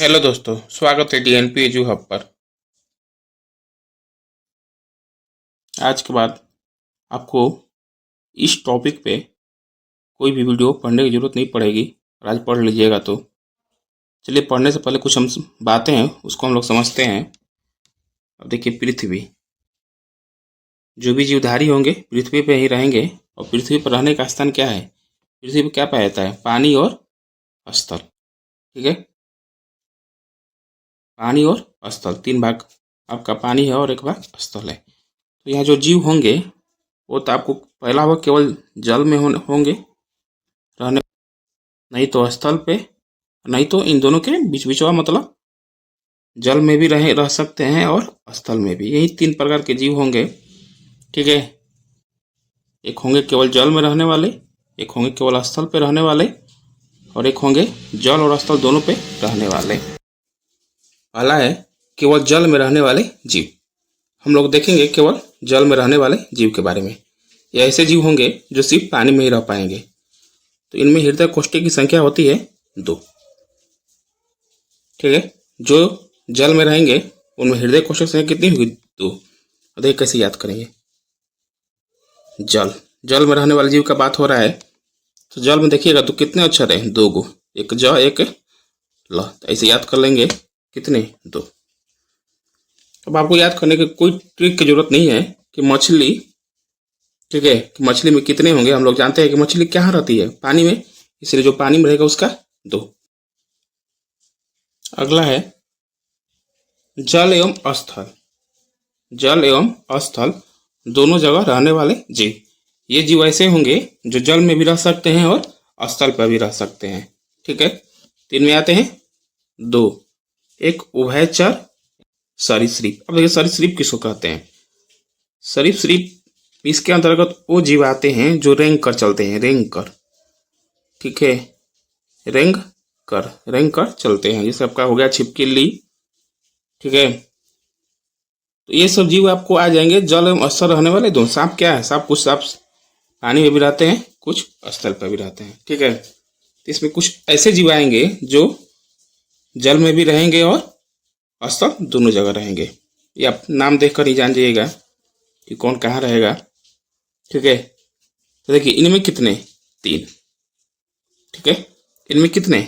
Hello दोस्तों, स्वागत है डीएनपी एजू हब पर। आज के बाद आपको इस टॉपिक पे कोई भी वीडियो पढ़ने की ज़रूरत नहीं पड़ेगी और आज पढ़ लीजिएगा तो चलिए। पढ़ने से पहले कुछ हम बातें हैं उसको हम लोग समझते हैं। अब देखिए, पृथ्वी, जो भी जीवधारी होंगे पृथ्वी पे ही रहेंगे। और पृथ्वी पर रहने का स्थान क्या है? पृथ्वी पर क्या पाया जाता है? पानी और स्थल। ठीक है, पानी और स्थल, तीन भाग आपका पानी है और एक भाग स्थल है। तो यहाँ जो जीव होंगे वो तो आपको पहला भाग केवल जल में होंगे रहने, नहीं तो स्थल पे, नहीं तो इन दोनों के बीच बीचवा, मतलब जल में भी रह सकते हैं और स्थल में भी। यही तीन प्रकार के जीव होंगे। ठीक है, एक होंगे केवल जल में रहने वाले, एक होंगे केवल स्थल पे रहने वाले, और एक होंगे जल और स्थल दोनों पे रहने वाले। पहला है केवल जल में रहने वाले जीव। हम लोग देखेंगे केवल जल में रहने वाले जीव के बारे में। ये ऐसे जीव होंगे जो सिर्फ पानी में ही रह पाएंगे। तो इनमें हृदय कोष्ठक की संख्या होती है 2। ठीक है, जो जल में रहेंगे उनमें हृदय कोष्ठक संख्या कितनी होगी? 2। देखिए कैसे याद करेंगे। जल में रहने वाले जीव का बात हो रहा है, तो जल में देखिएगा तो कितने अक्षर है? 2 गो, एक ज एक ल। ऐसे याद कर लेंगे कितने? 2। अब आपको याद करने की कोई ट्रिक की जरूरत नहीं है कि मछली, ठीक है, कि मछली में कितने होंगे। हम लोग जानते हैं कि मछली कहाँ रहती है? पानी में, इसलिए जो पानी में रहेगा उसका 2। अगला है जल एवं स्थल। जल एवं स्थल दोनों जगह रहने वाले जीव। ये जीव ऐसे होंगे जो जल में भी रह सकते हैं और स्थल पर भी रह सकते हैं। ठीक है, तीन में आते हैं 2। एक उभयचर सरीसृप। अब देखिए सरीसृप किसको कहते हैं? सरीसृप इसके अंतर्गत वो जीव आते हैं जो रेंग कर चलते हैं, रेंग कर। ठीक है, रेंग कर चलते हैं। जैसे आपका हो गया छिपकली। ठीक है, तो ये सब जीव आपको आ जाएंगे जल एवं स्थल रहने वाले। दो सांप क्या है? सांप, कुछ सांप पानी में भी रहते हैं, कुछ स्थल पर भी रहते हैं। ठीक है, तो इसमें कुछ ऐसे जीव आएंगे जो जल में भी रहेंगे और स्थल दोनों जगह रहेंगे। ये आप नाम देखकर ही जान जाइएगा कि कौन कहाँ रहेगा। ठीक है, तो देखिए इनमें कितने? 3। ठीक है, इनमें कितने?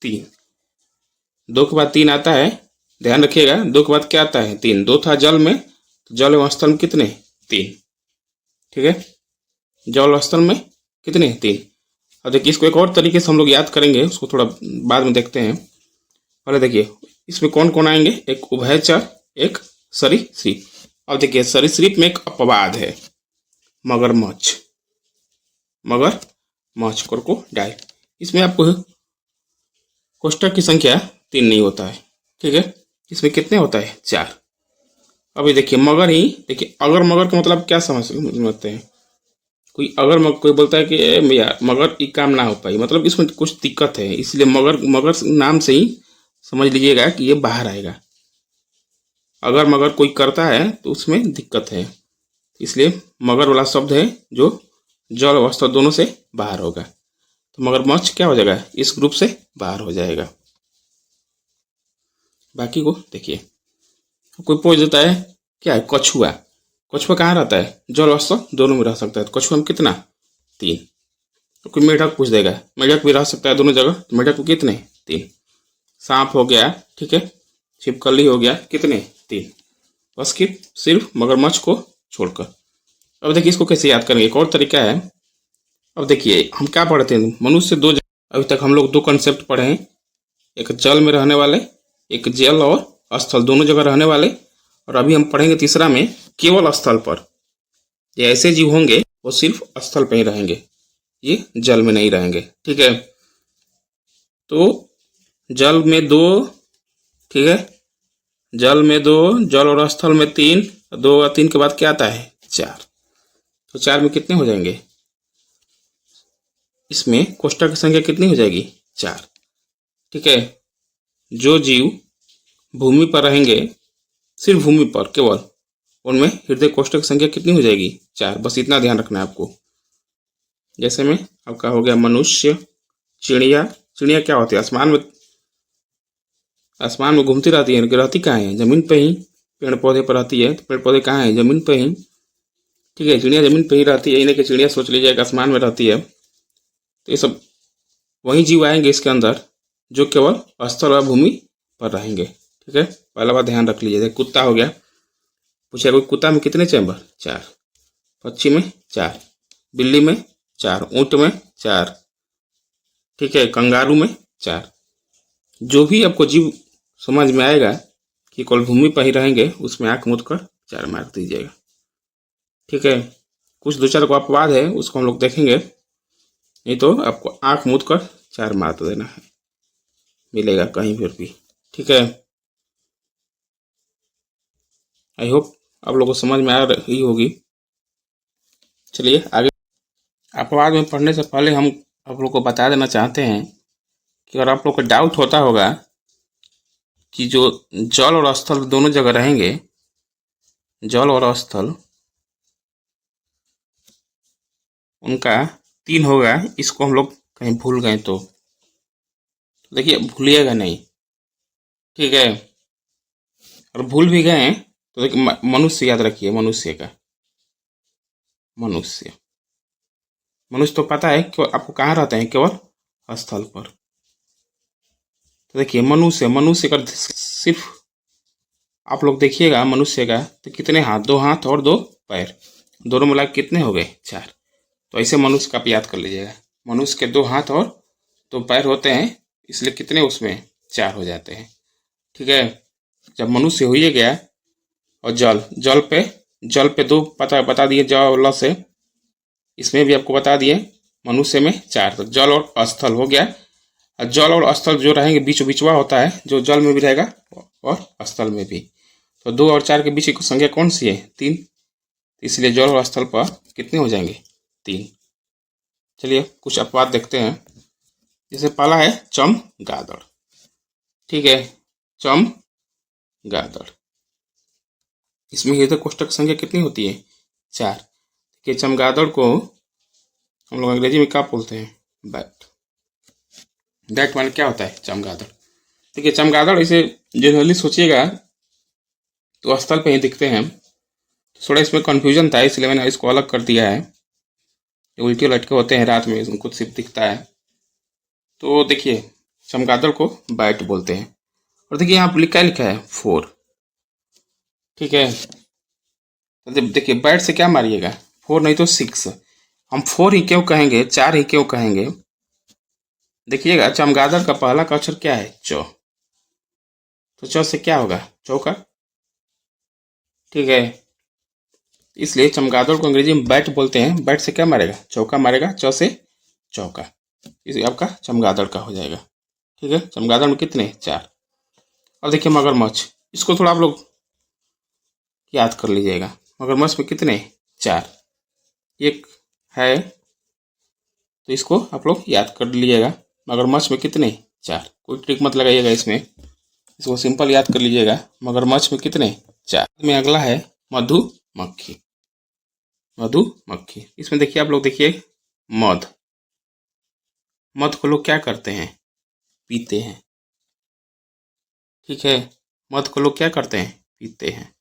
3। 2 के बाद 3 आता है, ध्यान रखिएगा। 2 के बाद क्या आता है? 3। 2 था जल में, तो जल एवं स्थल में कितने? 3। ठीक है, जल और स्थल में कितने? 3। और देखिए इसको एक और तरीके से हम लोग याद करेंगे, उसको थोड़ा बाद में देखते हैं। पहले देखिए इसमें कौन कौन आएंगे? एक उभयचर, एक सरीसृप। अब देखिए सरीसृप में एक अपवाद है, मगरमच्छ। मगरमच्छ, क्रोकोडाइल। इसमें आपको कोष्ठक की संख्या 3 नहीं होता है। ठीक है, इसमें कितने होता है? 4। अभी देखिए मगर ही, देखिए अगर मगर का मतलब क्या समझते हैं? कोई अगर कोई बोलता है कि यार मगर ये काम ना हो पाई, मतलब इसमें कुछ दिक्कत है, इसलिए मगर, मगर नाम से ही समझ लीजिएगा कि ये बाहर आएगा। अगर मगर कोई करता है तो उसमें दिक्कत है, इसलिए मगर वाला शब्द है जो जल और स्थल दोनों से बाहर होगा। तो मगरमच्छ क्या हो जाएगा? इस ग्रुप से बाहर हो जाएगा। बाकी को देखिए, कोई पूछ देता है क्या है? कछुआ। कछुआ कहाँ रहता है? जल और स्थल दोनों में रह सकता है। तो कछुआ में कितना? 3। तो कोई मेढक पूछ देगा, मेढक भी रह सकता है दोनों जगह, तो मेढक में कितने? 3। सांप हो गया, ठीक है, छिपकली हो गया, कितने? 3। बस कि सिर्फ मगरमच्छ को छोड़कर। अब देखिए इसको कैसे याद करेंगे, एक और तरीका है। अब देखिए हम क्या पढ़ते हैं? मनुष्य दो, अभी तक हम लोग 2 कंसेप्ट पढ़े हैं, एक जल में रहने वाले, एक जल और स्थल दोनों जगह रहने वाले। और अभी हम पढ़ेंगे तीसरा में केवल स्थल पर। ये ऐसे जीव होंगे वो सिर्फ स्थल पर ही रहेंगे, ये जल में नहीं रहेंगे। ठीक है, तो जल में 2, ठीक है, जल में 2, जल और स्थल में 3, 2 और 3 के बाद क्या आता है? 4। तो 4 में कितने हो जाएंगे? इसमें कोष्ठक की संख्या कितनी हो जाएगी? 4। ठीक है, जो जीव भूमि पर रहेंगे, सिर्फ भूमि पर केवल, उनमें हृदय कोष्ठक की संख्या कितनी हो जाएगी? 4। बस इतना ध्यान रखना है आपको। जैसे में आपका हो गया मनुष्य, चिड़िया। चिड़िया क्या होती है? आसमान में आसमान में घूमती रहती है, रहती कहाँ है? जमीन पे ही। पेड़ पौधे पर रहती है तो पेड़ पौधे कहाँ है? जमीन पे ही। ठीक है, चिड़िया जमीन पे ही रहती है, इन्हें कि चिड़िया सोच लीजिए कि आसमान में रहती है। तो ये सब वही जीव आएंगे इसके अंदर जो केवल स्थल और भूमि पर रहेंगे। ठीक है, पहला बात ध्यान रख लीजिए। कुत्ता हो गया, पूछे कोई कुत्ता में कितने चैम्बर? 4। पक्षी में 4, बिल्ली में 4, ऊँट में 4, ठीक है, कंगारू में 4। जो भी आपको जीव समझ में आएगा कि केवल भूमि पर ही रहेंगे, उसमें आंख मूंद कर 4 मार दीजिएगा। ठीक है, कुछ 2-4 को अपवाद है, उसको हम लोग देखेंगे, नहीं तो आपको आंख मूंद कर 4 मार देना है, मिलेगा कहीं पर भी। ठीक है, आई होप आप लोगों को समझ में आ रही होगी। चलिए आगे। अपवाद में पढ़ने से पहले हम आप लोग को बता देना चाहते हैं कि अगर आप लोग को डाउट होता होगा कि जो जल और स्थल दोनों जगह रहेंगे, जल और स्थल उनका 3 होगा, इसको हम लोग कहीं भूल गए तो देखिए भूलिएगा नहीं। ठीक है, और भूल भी गए तो देखिए मनुष्य याद रखिए, मनुष्य का, मनुष्य मनुष्य तो पता है कि आपको कहाँ रहते हैं, केवल स्थल पर। तो देखिए मनुष्य, मनुष्य का सिर्फ आप लोग देखिएगा मनुष्य का तो कितने हाथ? 2 हाथ और 2 पैर, दोनों मिला कितने हो गए? 4। तो ऐसे मनुष्य का आप याद कर लीजिएगा, मनुष्य के 2 हाथ और 2 पैर होते हैं, इसलिए कितने उसमें 4 हो जाते हैं। ठीक है, जब मनुष्य हो ही गया और जल, जल पे 2 बता दिए जल से, इसमें भी आपको बता दिए मनुष्य में 4। तो जल और स्थल हो गया। जल और स्थल जो रहेंगे बीच बिचवा होता है, जो जल में भी रहेगा और स्थल में भी। तो 2 और 4 के बीच की संख्या कौन सी है? 3। इसलिए जल और स्थल पर कितने हो जाएंगे? 3। चलिए कुछ अपवाद देखते हैं। जैसे पहला है चमगादड़। ठीक है, चमगादड़, इसमें हृदय कोष्ठक संख्या कितनी होती है? 4। कि चमगादड़ को हम लोग अंग्रेजी में क्या बोलते हैं? बैट। बैट माने क्या होता है? चमगादड़। देखिए चमगादड़ इसे जनरली सोचिएगा तो स्थल पे ही दिखते हैं, थोड़ा इसमें कन्फ्यूजन था इसलिए मैंने इसको अलग कर दिया है। उल्टे लटके होते हैं रात में, उनको सिर्फ दिखता है। तो देखिए चमगादड़ को बैट बोलते हैं। और देखिए यहाँ पर लिखा है 4। ठीक है, तो देखिए बैट से क्या मारिएगा? 4 नहीं तो 6। हम 4 ही क्यों कहेंगे, 4 ही क्यों कहेंगे? देखिएगा चमगादड़ का पहला का अक्षर क्या है? च। तो च से क्या होगा? चौका। ठीक है, इसलिए चमगादड़ को अंग्रेजी में बैट बोलते हैं। बैट से क्या मारेगा? चौका मारेगा, च से चौका। इसे आपका चमगादड़ का हो जाएगा। ठीक है, चमगादड़ में कितने? 4। और देखिए मगरमच्छ, इसको थोड़ा आप लोग याद कर लीजिएगा। मगरमच्छ में कितने? 4। एक है तो इसको आप लोग याद कर लीजिएगा। मगरमच्छ में कितने? 4। कोई ट्रिक मत लगाइएगा इसमें, इसको सिंपल याद कर लीजिएगा। मगरमच्छ में कितने? 4। में अगला है मधुमक्खी। मधुमक्खी, इसमें देखिए आप लोग देखिए मध, मध को लोग क्या करते हैं? पीते हैं। ठीक है, मध को लोग क्या करते हैं? पीते हैं।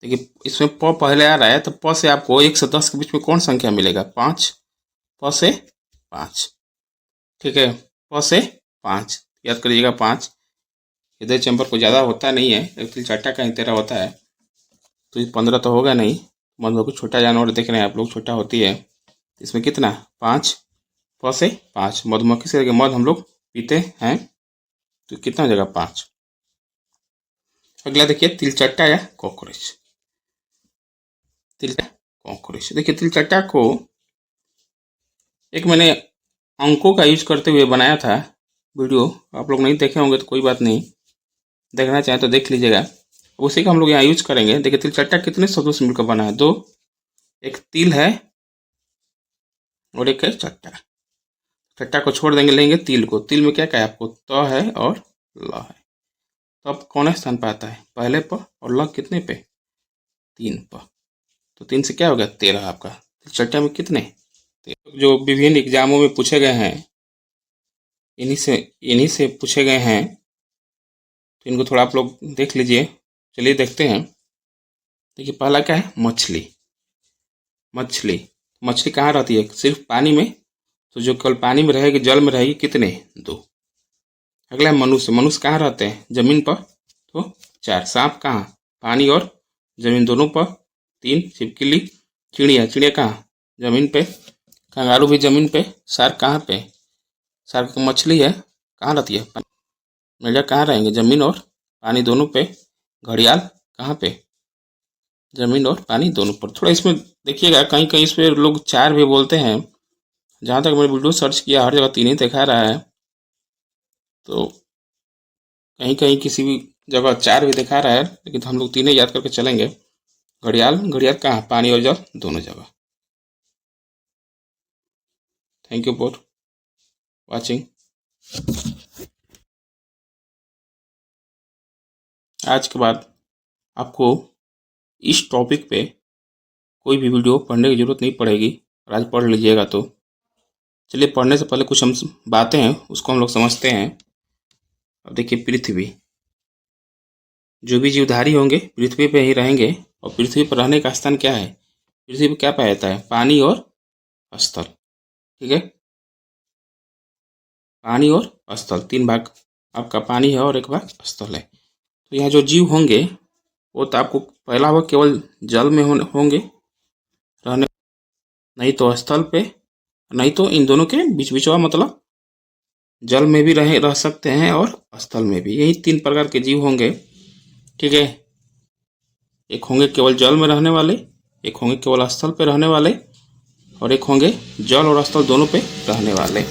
देखिए इसमें प पहले आ रहा है तो प से आपको 1 से 10 के बीच में कौन संख्या मिलेगा? 5। प से 5। ठीक है, प से 5 याद करिएगा 5। हृदय चैम्बर को ज़्यादा होता नहीं है, एक्चुअली 4टा कहीं 13 होता है, तो 15 तो होगा नहीं। मधुमक्खी छोटा जानवर देख रहे हैं आप लोग, छोटा होती है। इसमें कितना? 5। प से 5, मधुमक्खी से मध हम लोग पीते हैं, तो कितना हो जाएगा? 5। अगला देखिए तिलचट्टा या कॉकरोच। कॉकरोच, देखिए तिलचट्टा को एक मैंने अंकों का यूज करते हुए बनाया था वीडियो, आप लोग नहीं देखे होंगे तो कोई बात नहीं, देखना चाहें तो देख लीजिएगा। उसी का हम लोग यहाँ यूज करेंगे। देखिए तिलचट्टा कितने शब्दों से मिलकर बना है? 2, एक तिल है और एक है चट्टा। चट्टा को छोड़ देंगे, लेंगे तिल को। तिल में क्या क्या है आपको? त है और ल है। तो अब कौन स्थान पे आता है? पहले प, और ल कितने पे? 3 प। तो 3 से क्या हो गया? 13 आपका। चट्टा में कितने? 13। जो विभिन्न एग्जामों में पूछे गए हैं, इन्हीं से पूछे गए हैं। तो इनको थोड़ा आप लोग देख लीजिए। चलिए देखते हैं। देखिए पहला क्या है, मछली। मछली मछली कहाँ रहती है, सिर्फ पानी में। तो जो केवल पानी में रहेगी, जल में रहेगी, कितने, 2। अगला है मनुष्य। मनुष्य कहाँ रहते हैं, जमीन पर, तो 4। सांप कहाँ, पानी और जमीन दोनों पर, 3। छिपकली। चिड़िया, चिड़िया कहाँ, जमीन पे। कंगारू भी जमीन पे। शार्क कहाँ पे, शार्क मछली है, कहाँ रहती है, मेंढक कहाँ रहेंगे, जमीन और पानी दोनों पे। घड़ियाल कहाँ पे, जमीन और पानी दोनों पर। थोड़ा इसमें देखिएगा, कहीं कहीं इस पे लोग 4 भी बोलते हैं। जहाँ तक मैंने वीडियो सर्च किया, हर जगह 3 ही दिखा रहा है। तो कहीं कहीं किसी भी जगह 4 भी दिखा रहा है, लेकिन हम लोग 3 ही याद करके चलेंगे। घड़ियाल, घड़ियाल कहाँ, पानी और जल दोनों जगह। Thank you for watching. आज के बाद आपको इस टॉपिक पे कोई भी वीडियो पढ़ने की ज़रूरत नहीं पड़ेगी, और आज पढ़ लीजिएगा तो। चलिए पढ़ने से पहले कुछ हम बातें हैं उसको हम लोग समझते हैं। अब देखिए, पृथ्वी, जो भी जीवधारी होंगे पृथ्वी पे ही रहेंगे। और पृथ्वी पर रहने का स्थान क्या है, पृथ्वी पर क्या पाया जाता है, पानी और स्थल। ठीक है, पानी और स्थल, 3 भाग आपका पानी है और 1 भाग स्थल है। तो यहाँ जो जीव होंगे वो तो आपको पहला भाग केवल जल में होंगे रहने, नहीं तो स्थल पे, नहीं तो इन दोनों के बीच बीचवा, मतलब जल में भी रह सकते हैं और स्थल में भी। यही 3 प्रकार के जीव होंगे। ठीक है, एक होंगे केवल जल में रहने वाले, एक होंगे केवल स्थल पे रहने वाले, और एक होंगे जल और स्थल दोनों पे रहने वाले।